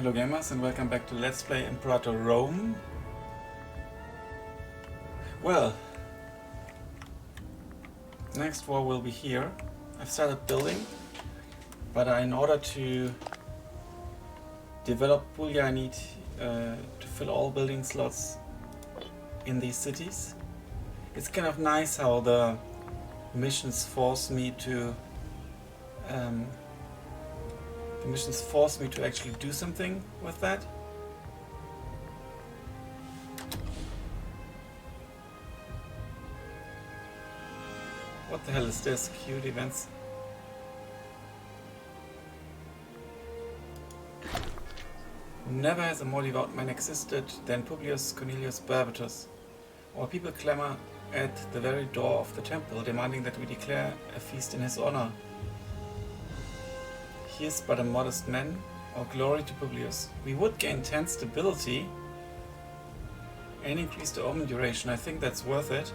Hello gamers and welcome back to Let's Play Imperator Rome. Well, next war will be here. I've started building, but in order to develop Puglia I need to fill all building slots in these cities. It's kind of nice how the missions force me to actually do something with that. What the hell is this? Queued events. Never has a more devout man existed than Publius Cornelius Barbatus. Our people clamor at the very door of the temple, demanding that we declare a feast in his honor. He is but a modest man. All glory to Publius. We would gain 10 stability and increase the omen duration. I think that's worth it.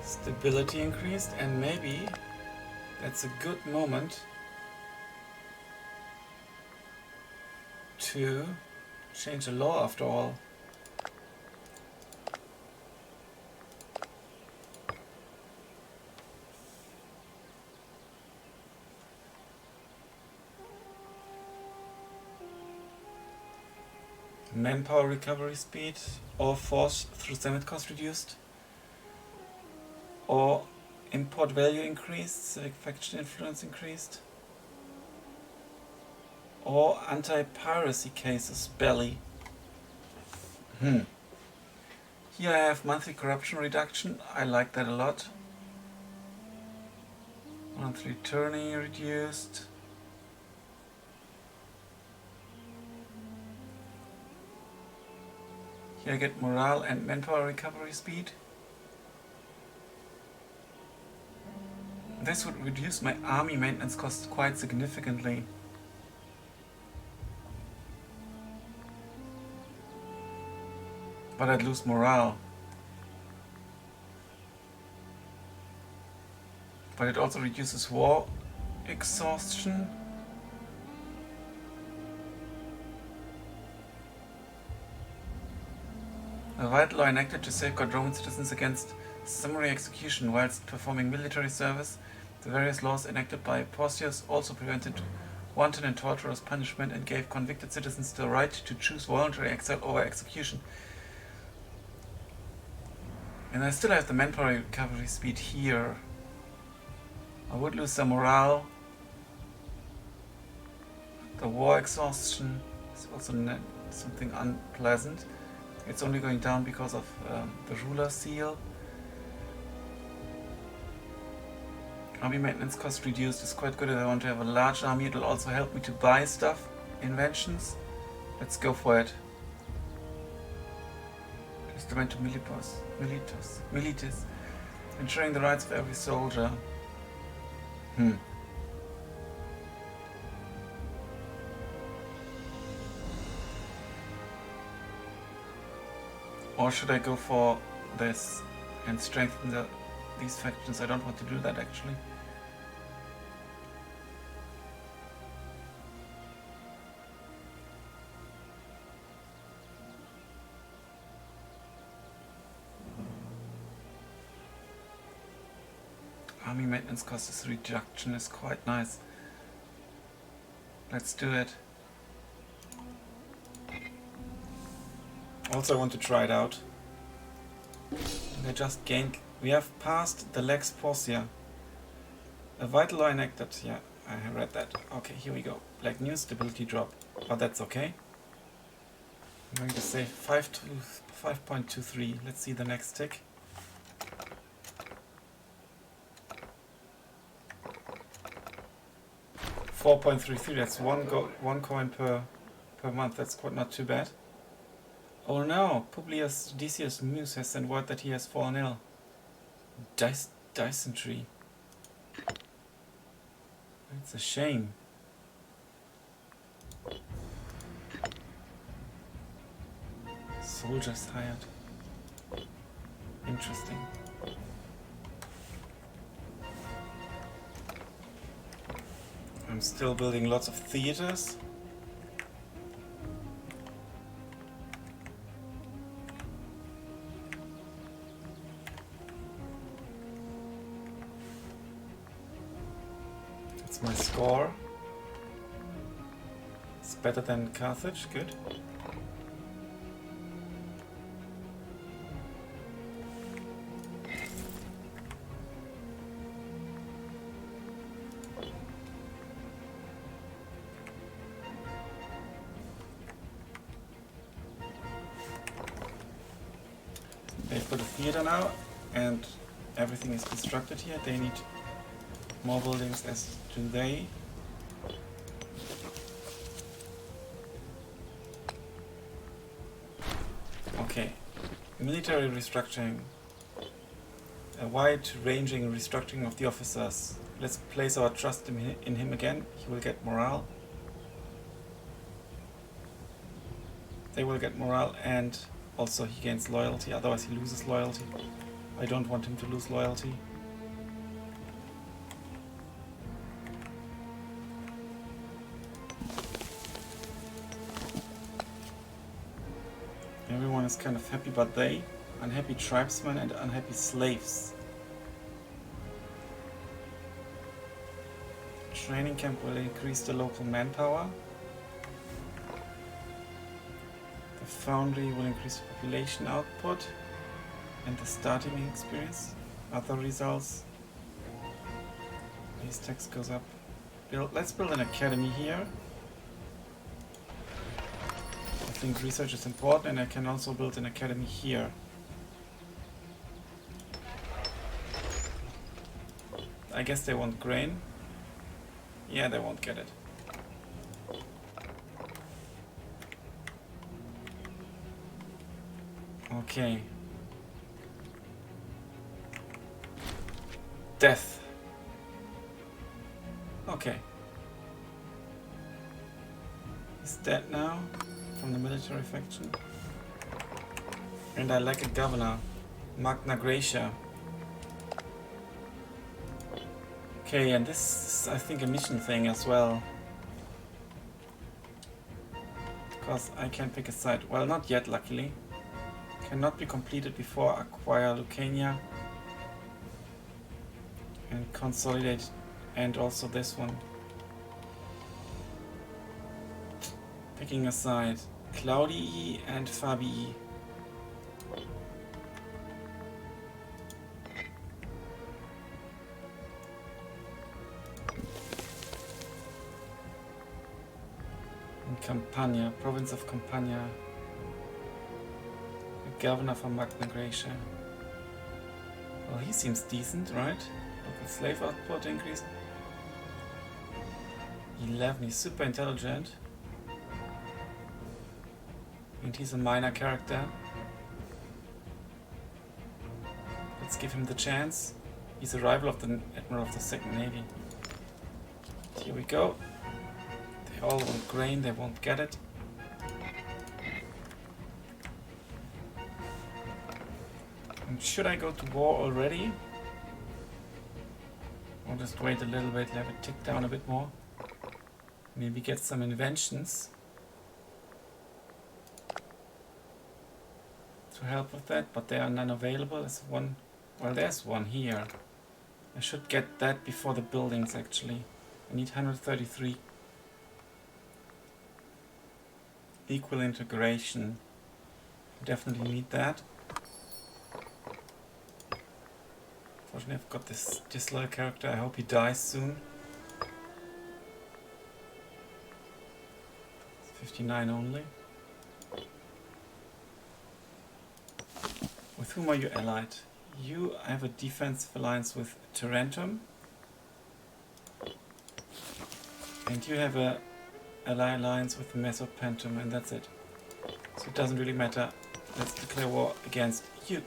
Stability increased, and maybe that's a good moment to change the law after all. Manpower recovery speed, or force through summit cost reduced, or import value increased, civic faction influence increased, or anti-piracy cases belly. Here I have monthly corruption reduction. I like that a lot. Monthly turning reduced. Here I get morale and manpower recovery speed. This would reduce my army maintenance costs quite significantly. But I'd lose morale. But it also reduces war exhaustion. A vital law enacted to safeguard Roman citizens against summary execution whilst performing military service. The various laws enacted by Porcius also prevented wanton and torturous punishment and gave convicted citizens the right to choose voluntary exile over execution. And I still have the manpower recovery speed here. I would lose some morale. The war exhaustion is also something unpleasant. It's only going down because of the ruler seal. Army maintenance cost reduced is quite good if I want to have a large army. It'll also help me to buy stuff, inventions. Let's go for it. Testament to militis, ensuring the rights of every soldier. Or should I go for this and strengthen these factions? I don't want to do that actually. Army maintenance cost reduction is quite nice. Let's do it. Also I want to try it out. And I just gained... We have passed the Lex Porcia. A vital law enacted. Yeah, I read that. Okay, here we go. Black news, stability drop. But that's okay. I'm going to say 5.23. Let's see the next tick. 4.33. That's one coin per month. That's quite not too bad. Oh no, Publius Decius Mus has sent word that he has fallen ill. Dysentery. It's a shame. Soldiers hired. Interesting. I'm still building lots of theaters. That's my score. It's better than Carthage, good. They've got a theater now, and everything is constructed here. They need more buildings, as do they. Okay, military restructuring. A wide-ranging restructuring of the officers. Let's place our trust in him again. He will get morale. They will get morale, and also he gains loyalty, otherwise he loses loyalty. I don't want him to lose loyalty. Everyone is kind of happy, but they, unhappy tribesmen and unhappy slaves. Training camp will increase the local manpower. The foundry will increase population output and the starting experience. Other results. Base tax goes up. Let's build an academy here. I think research is important, and I can also build an academy here. I guess they want grain. Yeah, they won't get it. Okay. Death. Okay. He's dead now from the military faction. And I like a governor. Magna Graecia. Okay, and this is, I think, a mission thing as well. Because I can pick a side. Well, not yet, luckily. Cannot be completed before acquire Lucania. And consolidate. And also this one. Picking a side. Claudii and Fabii. Campania, province of Campania. The governor from Magna Graecia. Well, he seems decent, right? Local slave output increased. 11, he's super intelligent. And he's a minor character. Let's give him the chance. He's a rival of the Admiral of the Second Navy. Here we go. They all want grain, they won't get it. And should I go to war already? Or just wait a little bit, let it tick down a bit more? Maybe get some inventions to help with that, but there are none available. There's one, well, there's one here. I should get that before the buildings actually. I need 133. Equal integration. Definitely need that. Fortunately, I've got this disloyal character. I hope he dies soon. 59 only. With whom are you allied? You have a defensive alliance with Tarentum. And you have a alliance with Mesopentum, and that's it. So it doesn't really matter. Let's declare war against you.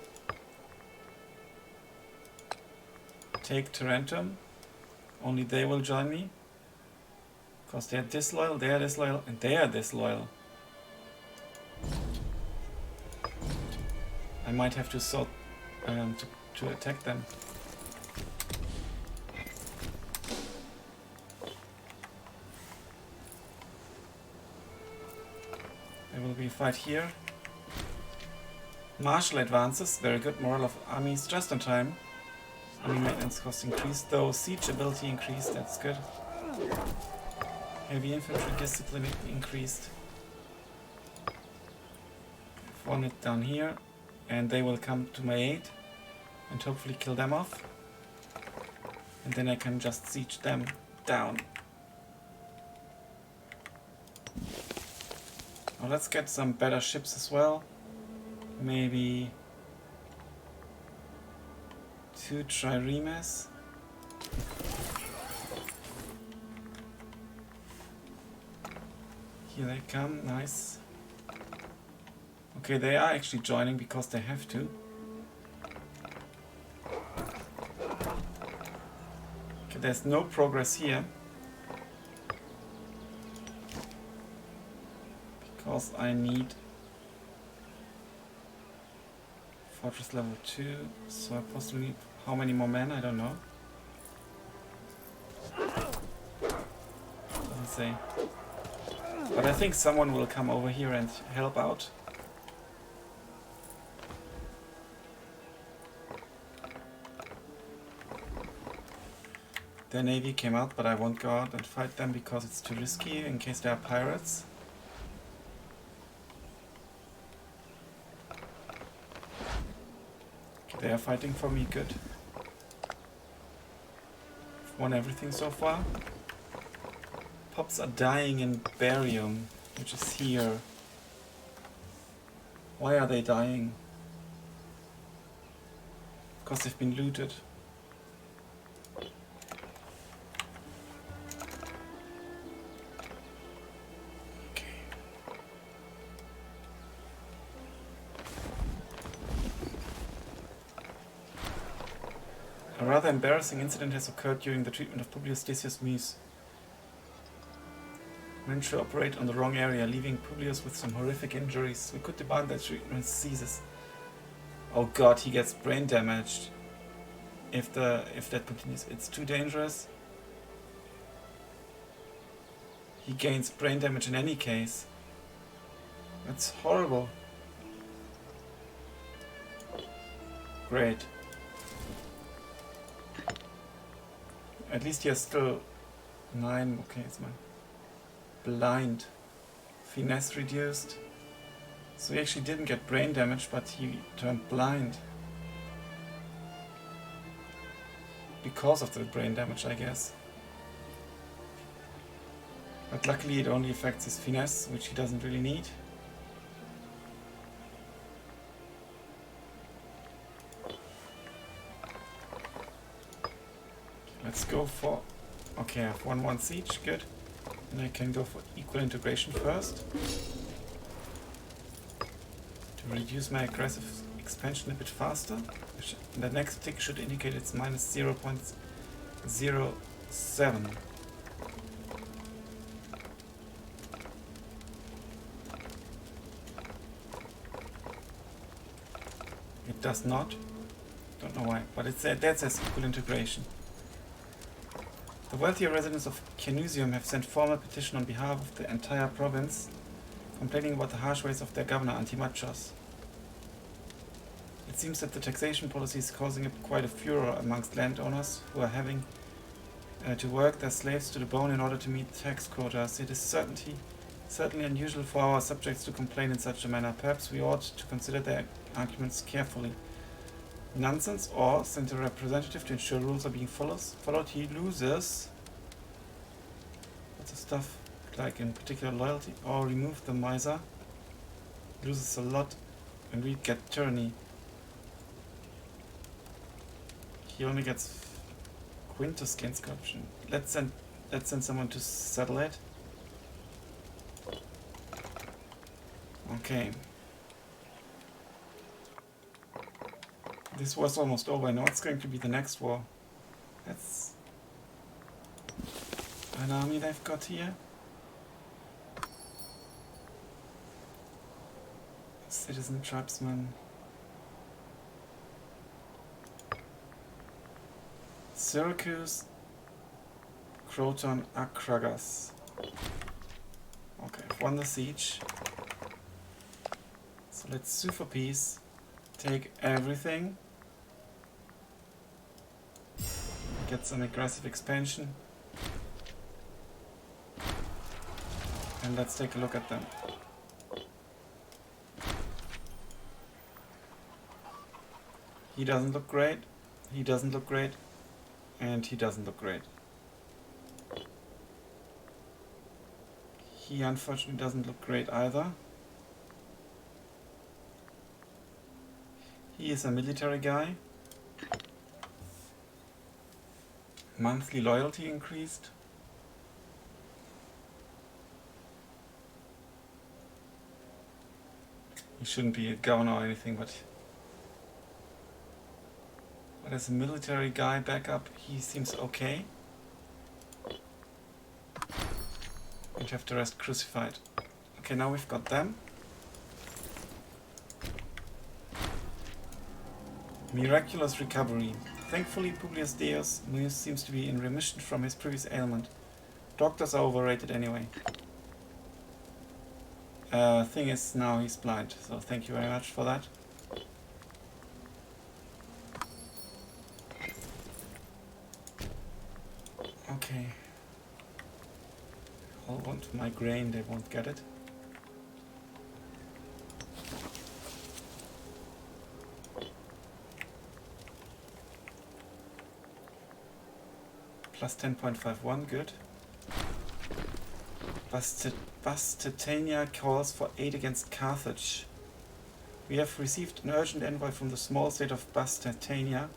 Take Tarentum. Only they will join me. Because they are disloyal, and they are disloyal. I might have to sort to attack them. fight here. Martial advances, very good. Morale of armies just in time. Army maintenance cost increased, though siege ability increased, that's good. Heavy infantry discipline increased. One hit down here, and they will come to my aid and hopefully kill them off. And then I can just siege them down. Now let's get some better ships as well. Maybe 2 triremes. Here they come, nice. Okay, they are actually joining because they have to. Okay, there's no progress here. Because I need fortress level 2, so I possibly need how many more men? I don't know. Doesn't say. But I think someone will come over here and help out. Their navy came out, but I won't go out and fight them because it's too risky in case they are pirates. They are fighting for me, good. Won everything so far. Pops are dying in barium, which is here. Why are they dying? Because they've been looted. A rather embarrassing incident has occurred during the treatment of Publius Decius Mus. Managed to operate on the wrong area, leaving Publius with some horrific injuries. We could demand that treatment ceases. Oh god, he gets brain damaged. If that continues, it's too dangerous. He gains brain damage in any case. That's horrible. Great. At least he has still 9. Okay, it's my blind. Finesse reduced. So he actually didn't get brain damage, but he turned blind. Because of the brain damage, I guess. But luckily it only affects his finesse, which he doesn't really need. Let's go for... Okay, I have 1-1 siege, good. And I can go for equal integration first. To reduce my aggressive expansion a bit faster. The next tick should indicate it's minus 0.07. It does not. Don't know why, but it's that says equal integration. The wealthier residents of Canusium have sent formal petition on behalf of the entire province, complaining about the harsh ways of their governor Antimachos. It seems that the taxation policy is causing quite a furor amongst landowners who are having to work their slaves to the bone in order to meet tax quotas. It is certainly unusual for our subjects to complain in such a manner. Perhaps we ought to consider their arguments carefully. Nonsense, or send a representative to ensure rules are being followed. He loses lots of stuff, like in particular loyalty, or remove the miser. He loses a lot, and we get tyranny. He only gets Quintus gains corruption. Let's send someone to settle it. Okay. This war's almost over. Now it's going to be the next war. That's an army they've got here. Citizen tribesmen. Syracuse, Croton, Akragas. Okay, I've won the siege. let's sue for peace. Take everything. Get some aggressive expansion. And let's take a look at them. He doesn't look great. He doesn't look great. And he doesn't look great. He unfortunately doesn't look great either. He is a military guy. Monthly loyalty increased. He shouldn't be a governor or anything, but as a military guy backup, he seems okay. And you have the rest crucified. Okay, now we've got them. Miraculous recovery. Thankfully, Publius Deus Mus seems to be in remission from his previous ailment. Doctors are overrated anyway. Thing is, now he's blind, so thank you very much for that. Okay. All want my grain, they won't get it. Plus 10.51, good. Bastitania calls for aid against Carthage. We have received an urgent envoy from the small state of Bastitania.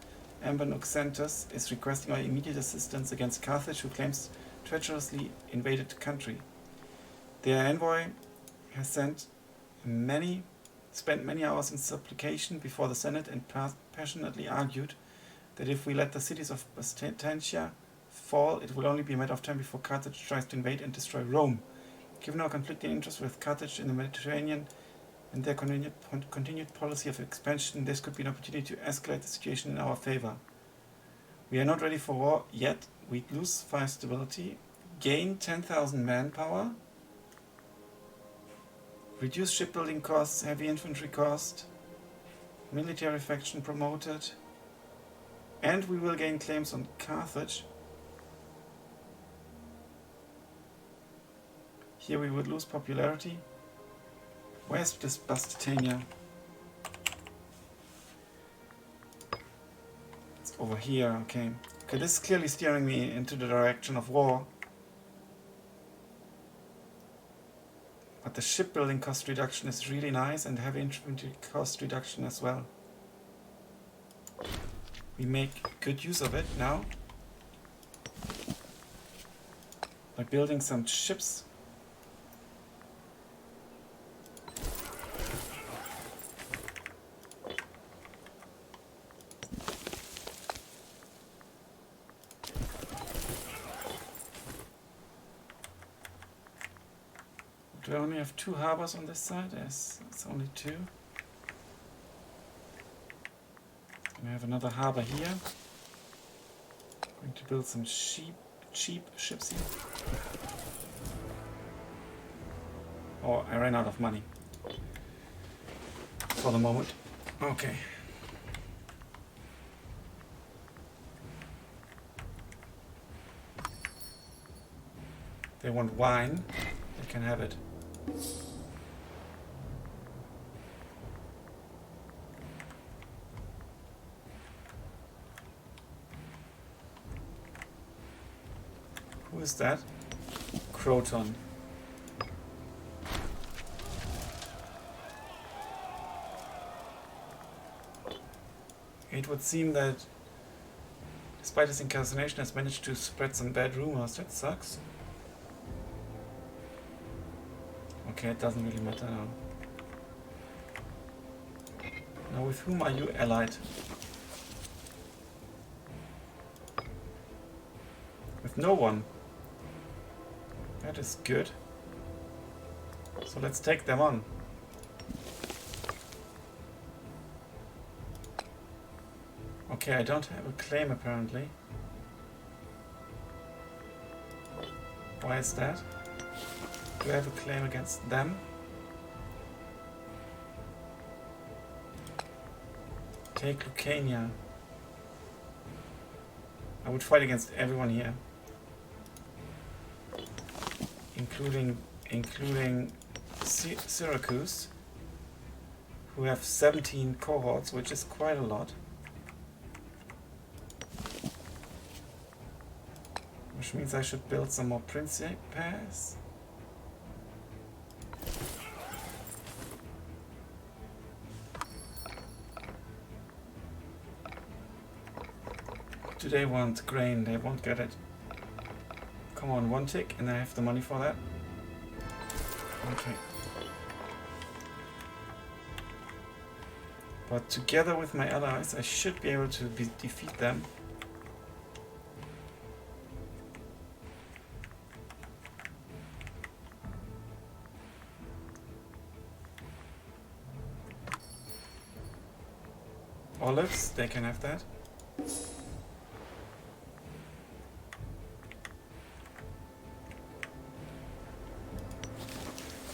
Amber Nuxentus is requesting our immediate assistance against Carthage, who claims treacherously invaded the country. Their envoy has spent many hours in supplication before the Senate and passionately argued that if we let the cities of Bastitania fall, it will only be a matter of time before Carthage tries to invade and destroy Rome. Given our conflicting interests with Carthage in the Mediterranean and their continued policy of expansion, this could be an opportunity to escalate the situation in our favor. We are not ready for war yet. We lose 5 stability, gain 10,000 manpower, reduce shipbuilding costs, heavy infantry cost, military faction promoted, and we will gain claims on Carthage. Here we would lose popularity. Where's this Bastitania? It's over here, okay. Okay, this is clearly steering me into the direction of war. But the shipbuilding cost reduction is really nice, and heavy infantry cost reduction as well. We make good use of it now by building some ships. Do I only have 2 harbors on this side? Yes, it's only 2. And I have another harbor here. I'm going to build some cheap ships here. Oh, I ran out of money. For the moment. Okay. They want wine. They can have it. Who is that? Croton. It would seem that, despite his incarceration, has managed to spread some bad rumors. That sucks. Okay, it doesn't really matter now. Now, with whom are you allied? With no one. That is good. So let's take them on. Okay, I don't have a claim apparently. Why is that? Do I have a claim against them? Take Lucania. I would fight against everyone here. Including Syracuse, who have 17 cohorts, which is quite a lot. Which means I should build some more Principes. Do they want grain? They won't get it. Come on, one tick, and I have the money for that. Okay. But together with my allies, I should be able to defeat them. Olives, they can have that.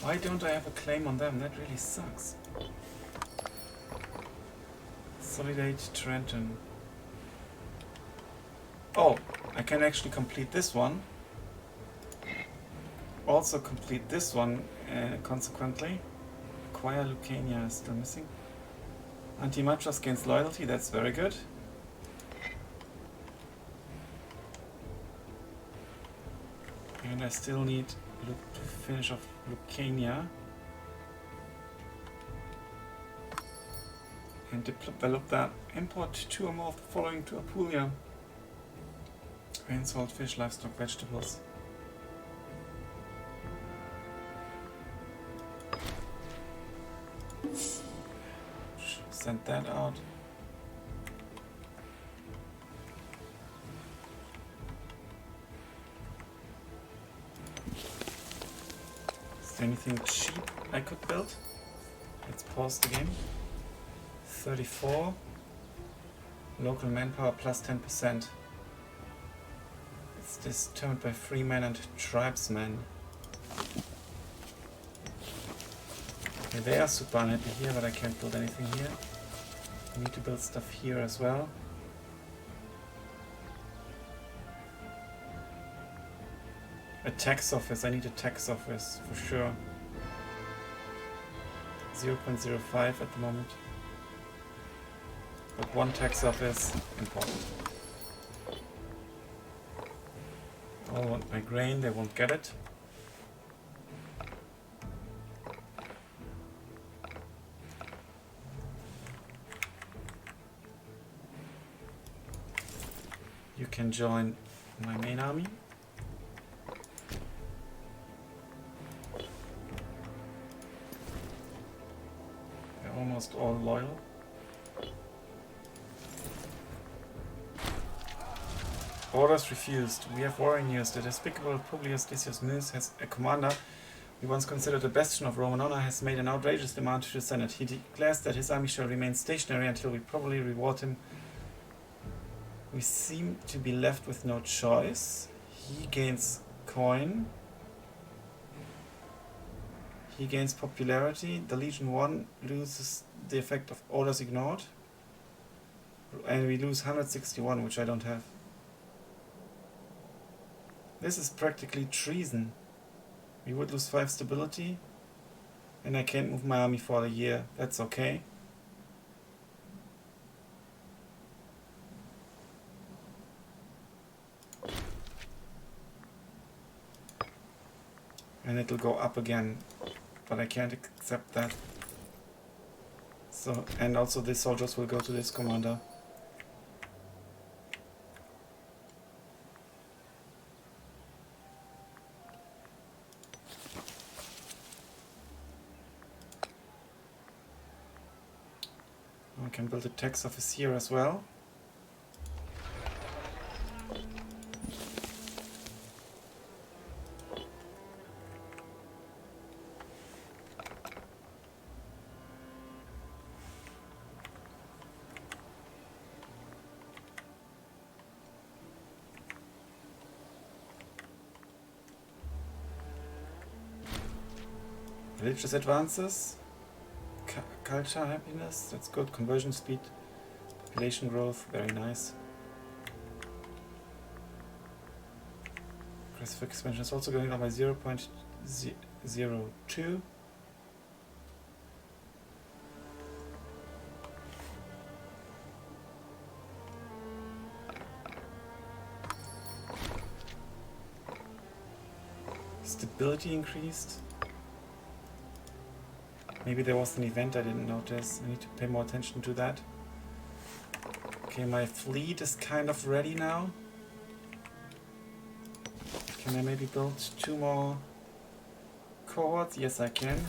Why don't I have a claim on them? That really sucks. Consolidate Trenton. Oh, I can actually complete this one. Also complete this one, consequently. Acquire Lucania is still missing. Anti-Machos gains loyalty, that's very good. And I still need to finish off Lucania. And develop that. Import 2 or more of the following to Apulia. Grain, salt, fish, livestock, vegetables. Send that out. Is there anything cheap I could build? Let's pause the game. 34. Local manpower plus 10%. It's determined by freemen and tribesmen. Okay, they are super unhappy here, but I can't build anything here. I need to build stuff here as well. A tax office, I need a tax office for sure. 0.05 at the moment. But one tax office, important. All want my grain, they won't get it. You can join my main army. They're almost all loyal. Orders refused. We have warring news. The despicable Publius Decius Mus has a commander we once considered a bastion of Roman honor has made an outrageous demand to the Senate. He declares that his army shall remain stationary until we properly reward him. We seem to be left with no choice. He gains coin. He gains popularity. The Legion 1 loses the effect of orders ignored. And we lose 161, which I don't have. This is practically treason. We would lose 5 stability. And I can't move my army for a year. That's okay. And it'll go up again. But I can't accept that. So, and also the soldiers will go to this commander. I can build a tax office here as well. Religious advances. Culture happiness, that's good. Conversion speed Population growth, very nice. Aggressive expansion is also going down by 0.02. Stability increased. Maybe there was an event I didn't notice. I need to pay more attention to that. Okay, my fleet is kind of ready now. Can I maybe build 2 more cohorts? Yes, I can.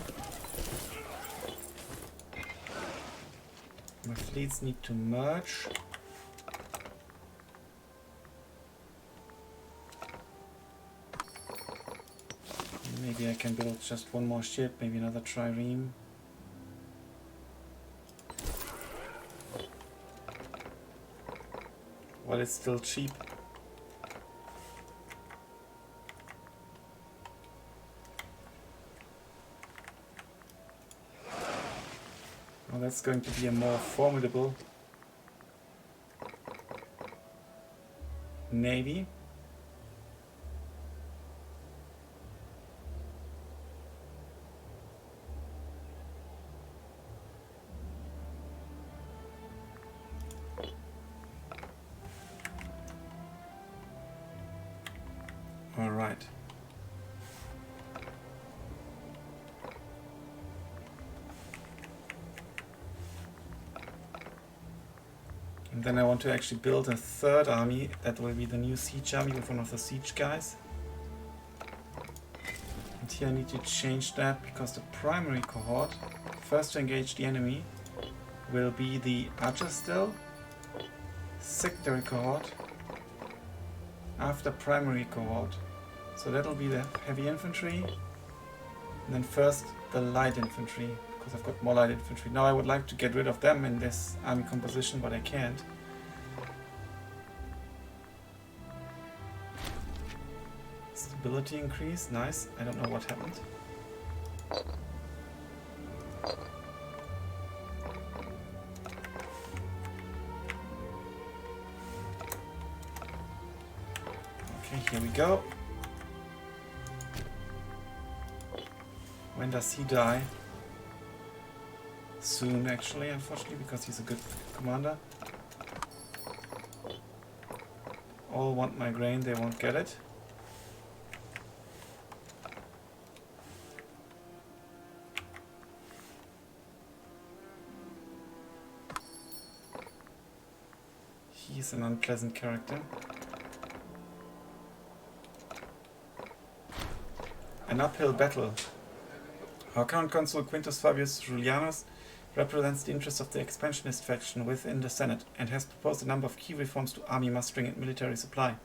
My fleets need to merge. Maybe I can build just 1 more ship, maybe another trireme. While it's still cheap. Well, that's going to be a more formidable navy. All right. And then I want to actually build a 3rd army. That will be the new siege army with one of the siege guys. And here I need to change that because the primary cohort, first to engage the enemy, will be the archer still. Secondary cohort after primary cohort. So that'll be the heavy infantry. And then first the light infantry, because I've got more light infantry. Now I would like to get rid of them in this army composition, but I can't. Stability increase, nice. I don't know what happened. Okay, here we go. When does he die? Soon, actually, unfortunately, because he's a good commander. All want my grain, they won't get it. He's an unpleasant character. An uphill battle. Our current consul Quintus Fabius Julianus represents the interests of the expansionist faction within the Senate and has proposed a number of key reforms to army mustering and military supply.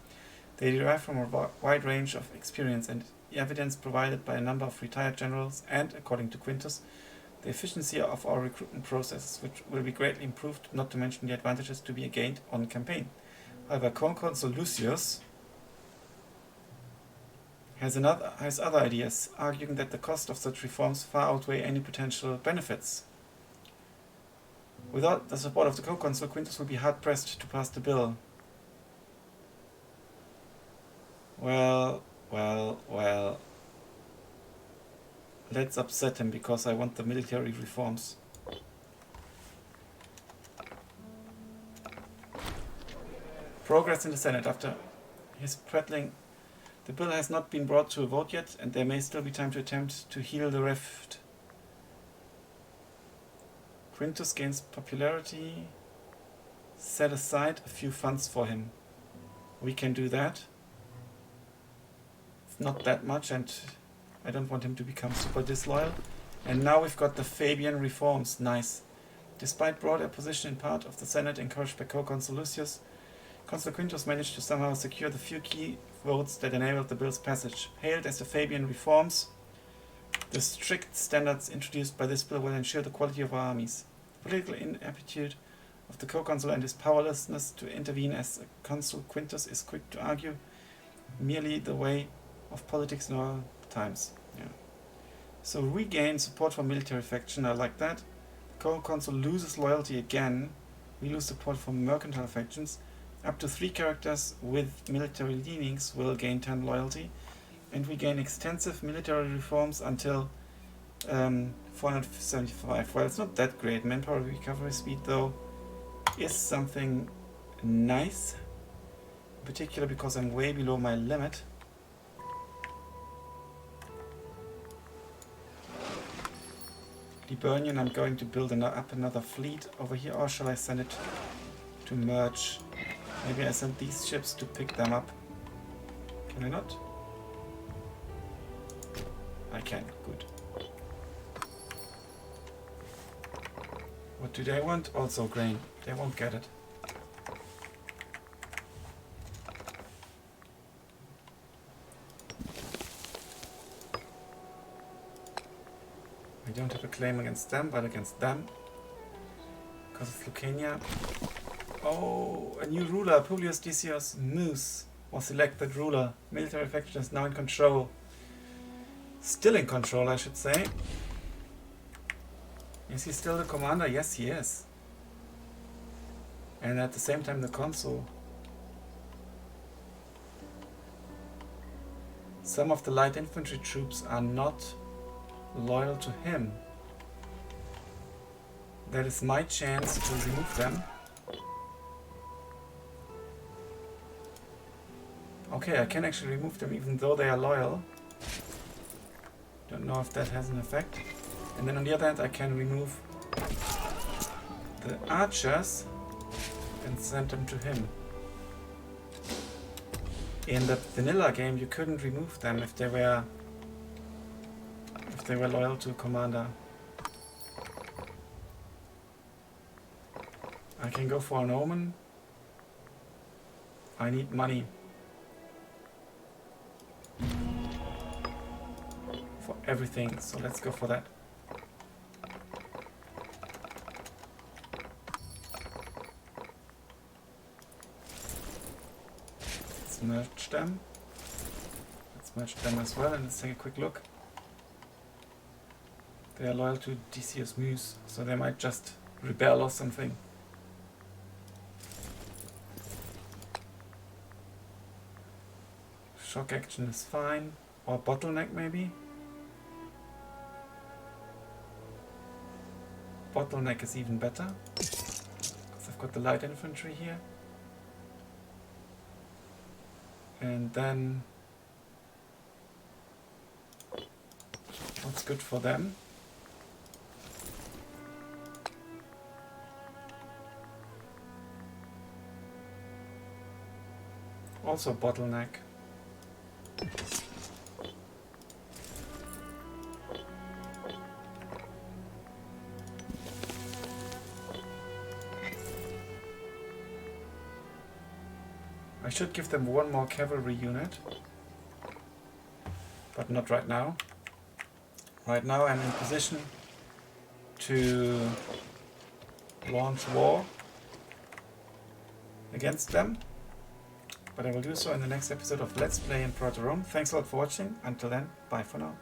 They derive from a wide range of experience and evidence provided by a number of retired generals and, according to Quintus, the efficiency of our recruitment processes, which will be greatly improved, not to mention the advantages to be gained on campaign. However, co-consul Lucius has other ideas, arguing that the cost of such reforms far outweigh any potential benefits. Without the support of the co-consul, Quintus will be hard-pressed to pass the bill. Well. Let's upset him, because I want the military reforms. Progress in the Senate. After his prattling, the bill has not been brought to a vote yet, and there may still be time to attempt to heal the rift. Quintus gains popularity. Set aside a few funds for him. We can do that. It's not that much, and I don't want him to become super disloyal. And now we've got the Fabian reforms. Nice. Despite broad opposition in part of the Senate encouraged by co-consul Lucius, Consul Quintus managed to somehow secure the few key votes that enabled the bill's passage. Hailed as the Fabian reforms, the strict standards introduced by this bill will ensure the quality of our armies. The political inaptitude of the co-consul and his powerlessness to intervene as Consul Quintus is quick to argue merely the way of politics in our times. Yeah. So regain support for military faction, I like that. The co-consul loses loyalty again. We lose support from mercantile factions. Up to 3 characters with military leanings will gain 10 loyalty. And we gain extensive military reforms until 475. Well, it's not that great. Manpower recovery speed, though, is something nice. In particular because I'm way below my limit. Liburnian, I'm going to build up another fleet over here, or shall I send it to merge? Maybe I send these ships to pick them up. Can I not? I can, good. What do they want? Also grain. They won't get it. I don't have a claim against them, but against them. Because it's Lucania. Oh, a new ruler, Publius Decius Mus, was elected ruler. Military faction is now in control. Still in control, I should say. Is he still the commander? Yes, he is. And at the same time the consul. Some of the light infantry troops are not loyal to him. That is my chance to remove them. Okay, I can actually remove them even though they are loyal. Don't know if that has an effect. And then on the other hand, I can remove the archers and send them to him. In the vanilla game, you couldn't remove them if they were loyal to a commander. I can go for an omen. I need money. For everything, so let's go for that. Let's merge them. Let's merge them as well, and let's take a quick look. They are loyal to Decius Mus, so they might just rebel or something. Shock action is fine, or bottleneck maybe? Bottleneck is even better, because I've got the light infantry here. And then, what's good for them? Also bottleneck. I should give them one more cavalry unit, but not right now. Right now I'm in position to launch war against them, but I will do so in the next episode of Let's Play Imperator Rome. Thanks a lot for watching. Until then, bye for now.